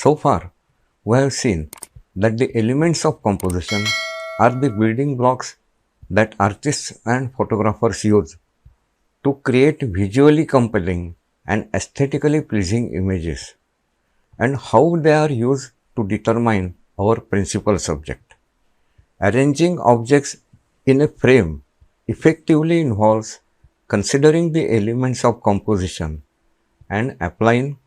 So far, we have seen that the elements of composition are the building blocks that artists and photographers use to create visually compelling and aesthetically pleasing images, and how they are used to determine our principal subject. Arranging objects in a frame effectively involves considering the elements of composition and applying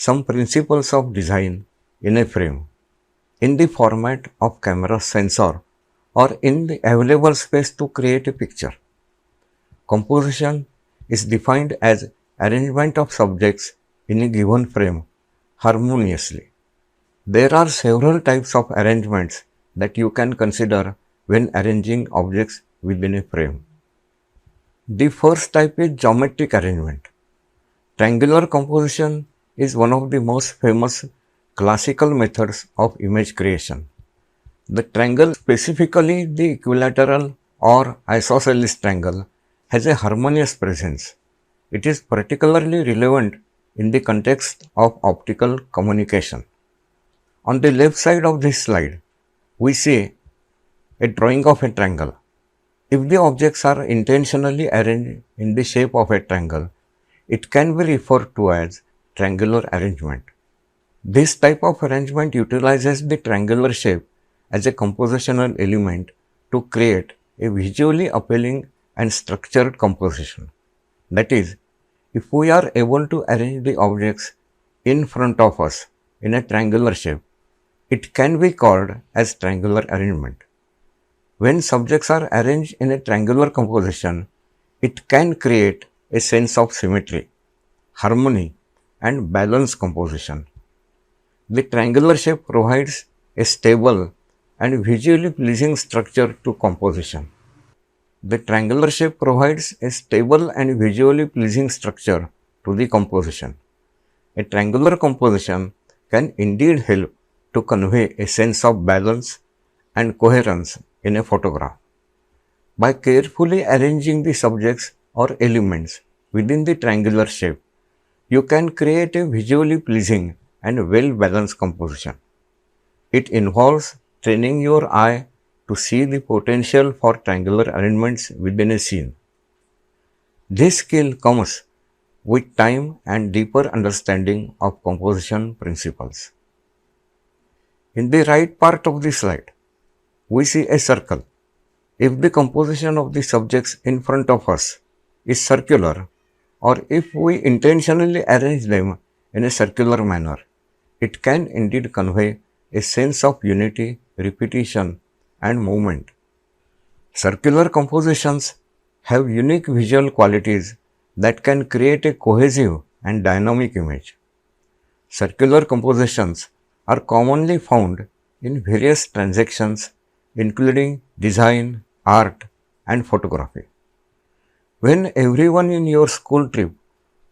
some principles of design in a frame in the format of camera sensor or in the available space to create a picture. Composition is defined as arrangement of subjects in a given frame harmoniously. There are several types of arrangements that you can consider when arranging objects within a frame. The first type is geometric arrangement. Triangular composition is one of the most famous classical methods of image creation. The triangle, specifically the equilateral or isosceles triangle, has a harmonious presence. It is particularly relevant in the context of optical communication. On the left side of this slide, we see a drawing of a triangle. If the objects are intentionally arranged in the shape of a triangle, it can be referred to as triangular arrangement. This type of arrangement utilizes the triangular shape as a compositional element to create a visually appealing and structured composition. That is, if we are able to arrange the objects in front of us in a triangular shape, it can be called as triangular arrangement. When subjects are arranged in a triangular composition, it can create a sense of symmetry, harmony, and balanced composition. The triangular shape provides a stable and visually pleasing structure to composition. The triangular shape provides a stable and visually pleasing structure to the composition. A triangular composition can indeed help to convey a sense of balance and coherence in a photograph. By carefully arranging the subjects or elements within the triangular shape, you can create a visually pleasing and well-balanced composition. It involves training your eye to see the potential for triangular arrangements within a scene. This skill comes with time and deeper understanding of composition principles. In the right part of the slide, we see a circle. If the composition of the subjects in front of us is circular, or if we intentionally arrange them in a circular manner, it can indeed convey a sense of unity, repetition, and movement. Circular compositions have unique visual qualities that can create a cohesive and dynamic image. Circular compositions are commonly found in various transactions including design, art, and photography. When everyone in your school trip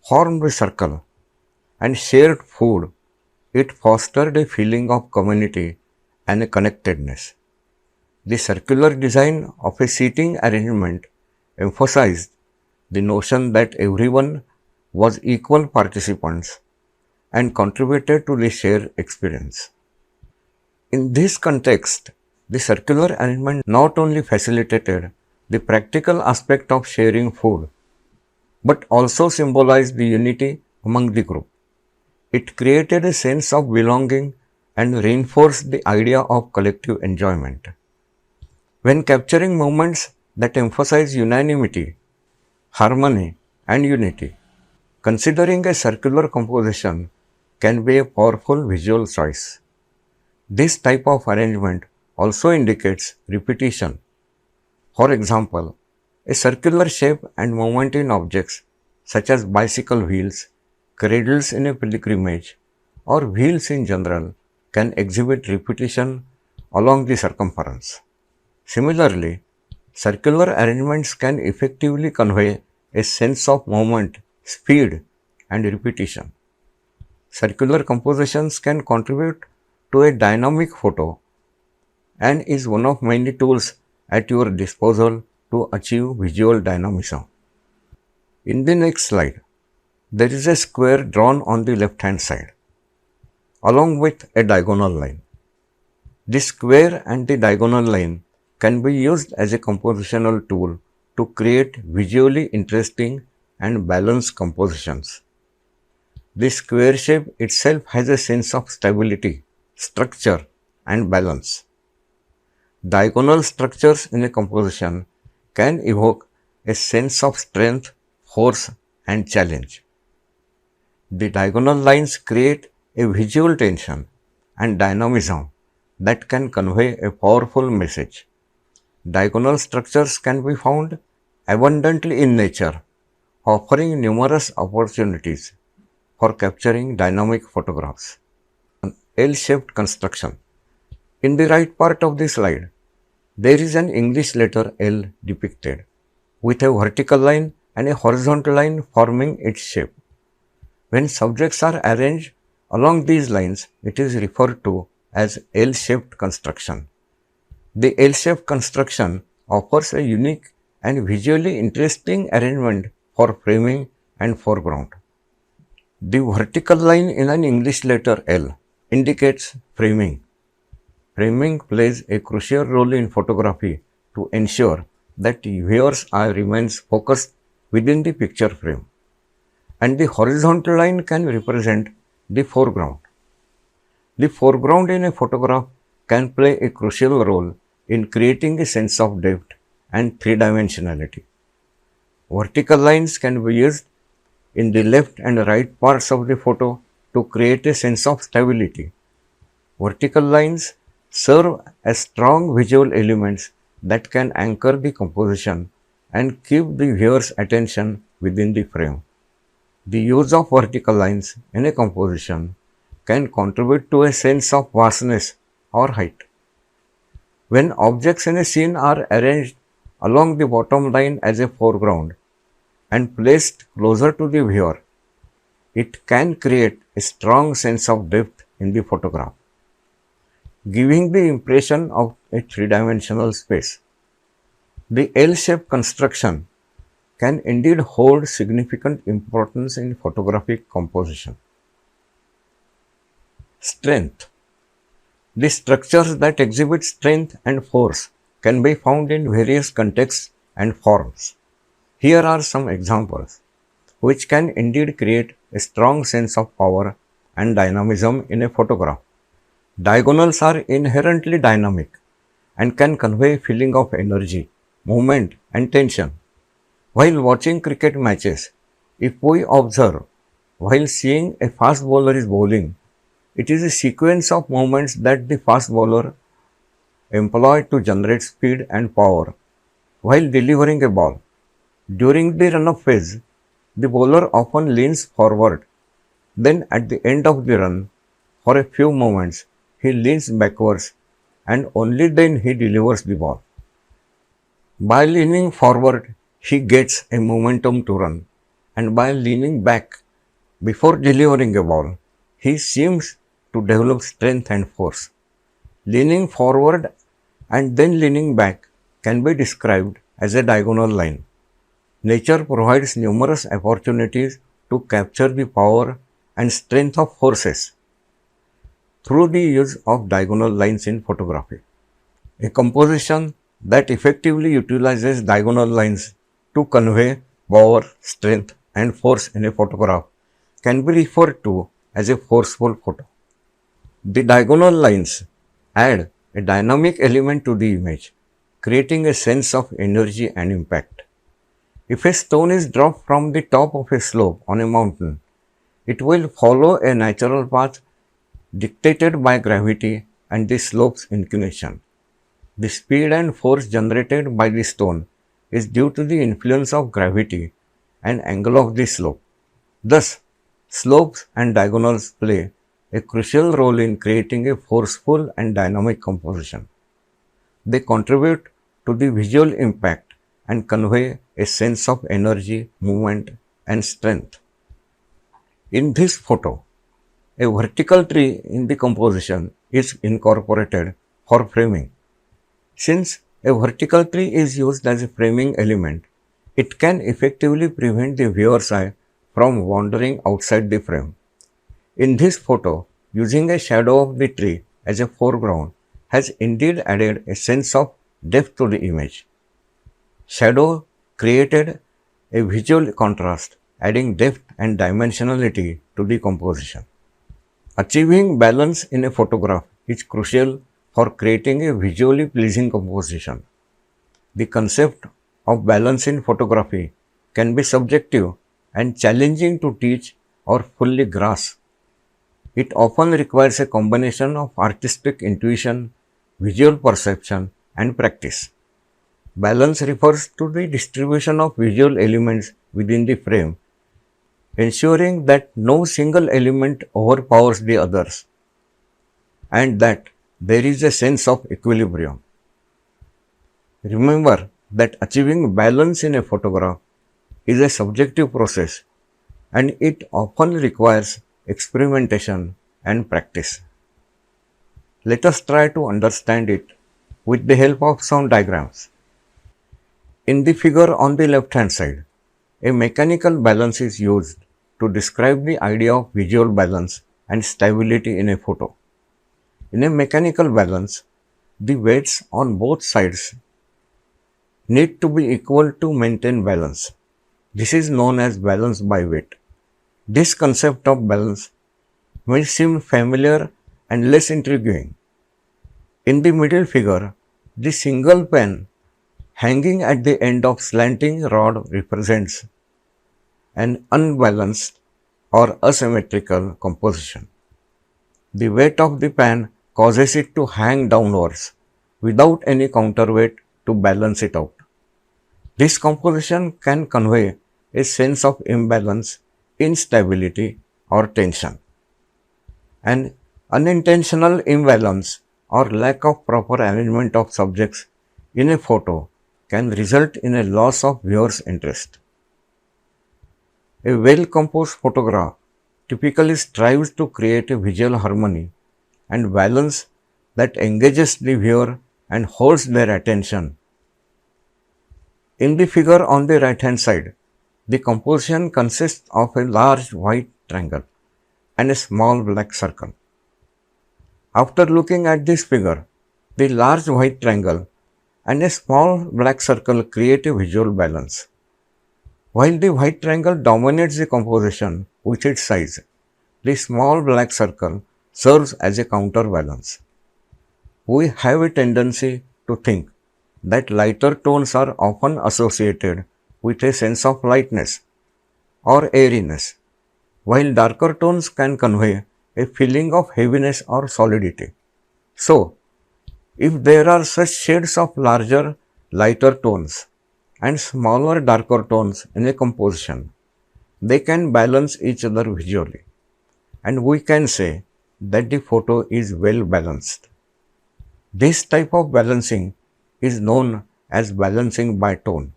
formed a circle and shared food, it fostered a feeling of community and a connectedness. The circular design of a seating arrangement emphasized the notion that everyone was equal participants and contributed to the shared experience. In this context, the circular arrangement not only facilitated the practical aspect of sharing food, but also symbolized the unity among the group. It created a sense of belonging and reinforced the idea of collective enjoyment. When capturing moments that emphasize unanimity, harmony, and unity, considering a circular composition can be a powerful visual choice. This type of arrangement also indicates repetition. For example, a circular shape and movement in objects such as bicycle wheels, cradles in a pilgrimage, or wheels in general can exhibit repetition along the circumference. Similarly, circular arrangements can effectively convey a sense of movement, speed, and repetition. Circular compositions can contribute to a dynamic photo and is one of many tools at your disposal to achieve visual dynamism. In the next slide, there is a square drawn on the left hand side. along with a diagonal line. The square and the diagonal line can be used as a compositional tool to create visually interesting and balanced compositions. The square shape itself has a sense of stability, structure, and balance. Diagonal structures in a composition can evoke a sense of strength, force, and challenge. The diagonal lines create a visual tension and dynamism that can convey a powerful message. Diagonal structures can be found abundantly in nature, offering numerous opportunities for capturing dynamic photographs. L-shaped construction. In the right part of the slide, there is an English letter L depicted, with a vertical line and a horizontal line forming its shape. When subjects are arranged along these lines, it is referred to as L-shaped construction. The L-shaped construction offers a unique and visually interesting arrangement for framing and foreground. The vertical line in an English letter L indicates framing. Framing plays a crucial role in photography to ensure that the viewer's eye remains focused within the picture frame, and the horizontal line can represent the foreground. The foreground in a photograph can play a crucial role in creating a sense of depth and three-dimensionality. Vertical lines can be used in the left and right parts of the photo to create a sense of stability. Vertical lines serve as strong visual elements that can anchor the composition and keep the viewer's attention within the frame. The use of vertical lines in a composition can contribute to a sense of vastness or height. When objects in a scene are arranged along the bottom line as a foreground and placed closer to the viewer, it can create a strong sense of depth in the photograph, giving the impression of a three-dimensional space. The L-shaped construction can indeed hold significant importance in photographic composition. Strength. The structures that exhibit strength and force can be found in various contexts and forms. Here are some examples, which can indeed create a strong sense of power and dynamism in a photograph. Diagonals are inherently dynamic and can convey a feeling of energy, movement, and tension. While watching cricket matches, if we observe, while seeing a fast bowler is bowling, it is a sequence of movements that the fast bowler employs to generate speed and power while delivering a ball. During the run-up phase, the bowler often leans forward. Then at the end of the run, for a few moments, he leans backwards and only then he delivers the ball. By leaning forward, he gets a momentum to run, and by leaning back before delivering a ball, he seems to develop strength and force. Leaning forward and then leaning back can be described as a diagonal line. Nature provides numerous opportunities to capture the power and strength of forces through the use of diagonal lines in photography. A composition that effectively utilizes diagonal lines to convey power, strength, and force in a photograph can be referred to as a forceful photo. The diagonal lines add a dynamic element to the image, creating a sense of energy and impact. If a stone is dropped from the top of a slope on a mountain, it will follow a natural path dictated by gravity and the slope's inclination. The speed and force generated by the stone is due to the influence of gravity and angle of the slope. Thus, slopes and diagonals play a crucial role in creating a forceful and dynamic composition. They contribute to the visual impact and convey a sense of energy, movement, and strength. In this photo, a vertical tree in the composition is incorporated for framing. Since a vertical tree is used as a framing element, it can effectively prevent the viewer's eye from wandering outside the frame. In this photo, using a shadow of the tree as a foreground has indeed added a sense of depth to the image. Shadow created a visual contrast, adding depth and dimensionality to the composition. Achieving balance in a photograph is crucial for creating a visually pleasing composition. The concept of balance in photography can be subjective and challenging to teach or fully grasp. It often requires a combination of artistic intuition, visual perception, and practice. Balance refers to the distribution of visual elements within the frame, ensuring that no single element overpowers the others and that there is a sense of equilibrium. Remember that achieving balance in a photograph is a subjective process and it often requires experimentation and practice. Let us try to understand it with the help of some diagrams. In the figure on the left hand side, a mechanical balance is used to describe the idea of visual balance and stability in a photo. In a mechanical balance, the weights on both sides need to be equal to maintain balance. This is known as balance by weight. This concept of balance may seem familiar and less intriguing. In the middle figure, the single pen hanging at the end of slanting rod represents an unbalanced or asymmetrical composition. The weight of the pen causes it to hang downwards without any counterweight to balance it out. This composition can convey a sense of imbalance, instability, or tension. An unintentional imbalance or lack of proper arrangement of subjects in a photo can result in a loss of viewer's interest. A well-composed photograph typically strives to create a visual harmony and balance that engages the viewer and holds their attention. In the figure on the right hand side, the composition consists of a large white triangle and a small black circle. After looking at this figure, the large white triangle and a small black circle create a visual balance. While the white triangle dominates the composition with its size, the small black circle serves as a counterbalance. We have a tendency to think that lighter tones are often associated with a sense of lightness or airiness, while darker tones can convey a feeling of heaviness or solidity. So, if there are such shades of larger, lighter tones and smaller, darker tones in a composition, they can balance each other visually, and we can say that the photo is well balanced. This type of balancing is known as balancing by tone.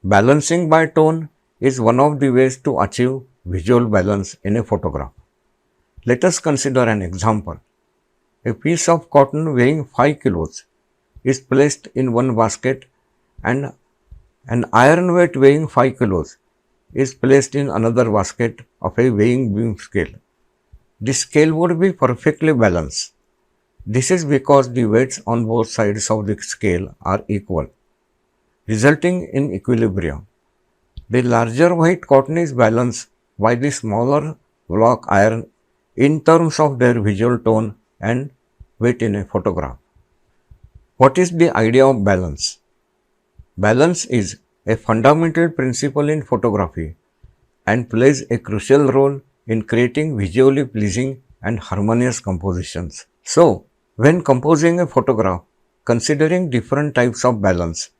Balancing by tone is one of the ways to achieve visual balance in a photograph. Let us consider an example. A piece of cotton weighing 5 kilos is placed in one basket and an iron weight weighing 5 kilos is placed in another basket of a weighing beam scale. The scale would be perfectly balanced. This is because the weights on both sides of the scale are equal, resulting in equilibrium. The larger white cotton is balanced by the smaller block iron in terms of their visual tone and weight in a photograph. What is the idea of balance? Balance is a fundamental principle in photography and plays a crucial role in creating visually pleasing and harmonious compositions. So, when composing a photograph, considering different types of balance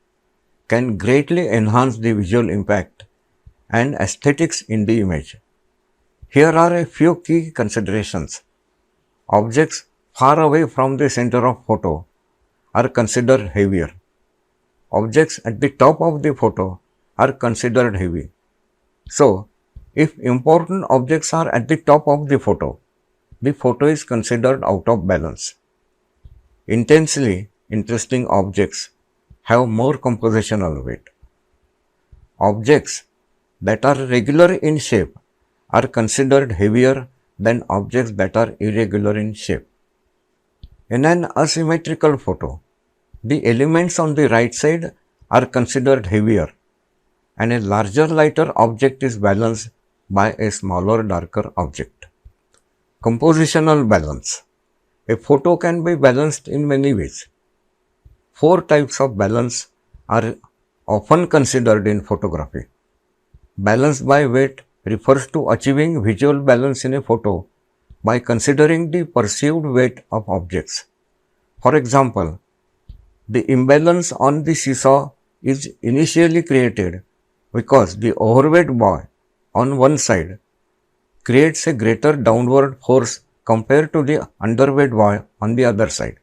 can greatly enhance the visual impact and aesthetics in the image. Here are a few key considerations. Objects far away from the center of photo are considered heavier. Objects at the top of the photo are considered heavy. So, if important objects are at the top of the photo is considered out of balance. Intensely interesting objects have more compositional weight. Objects that are regular in shape are considered heavier than objects that are irregular in shape. In an asymmetrical photo, the elements on the right side are considered heavier and a larger lighter object is balanced by a smaller darker object. Compositional balance. A photo can be balanced in many ways. Four types of balance are often considered in photography. Balance by weight refers to achieving visual balance in a photo by considering the perceived weight of objects. For example, the imbalance on the seesaw is initially created because the overweight boy on one side creates a greater downward force compared to the underweight boy on the other side.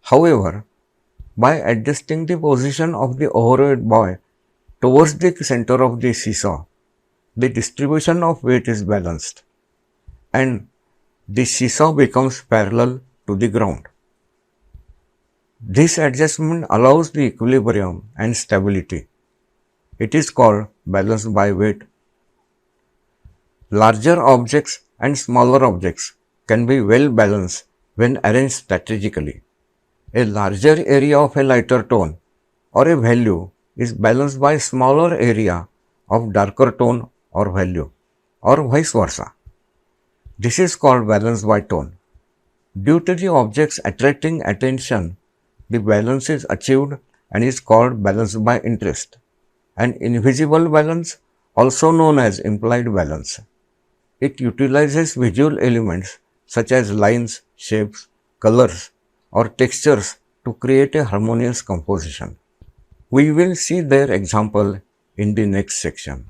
However, by adjusting the position of the overweight boy towards the center of the seesaw, the distribution of weight is balanced and the seesaw becomes parallel to the ground. This adjustment allows the equilibrium and stability. It is called balance by weight. Larger objects and smaller objects can be well balanced when arranged strategically. A larger area of a lighter tone or a value is balanced by a smaller area of darker tone or value, or vice versa. This is called balance by tone. Due to the objects attracting attention, the balance is achieved and is called balance by interest. An invisible balance, also known as implied balance. It utilizes visual elements such as lines, shapes, colors, or textures to create a harmonious composition. We will see their example in the next section.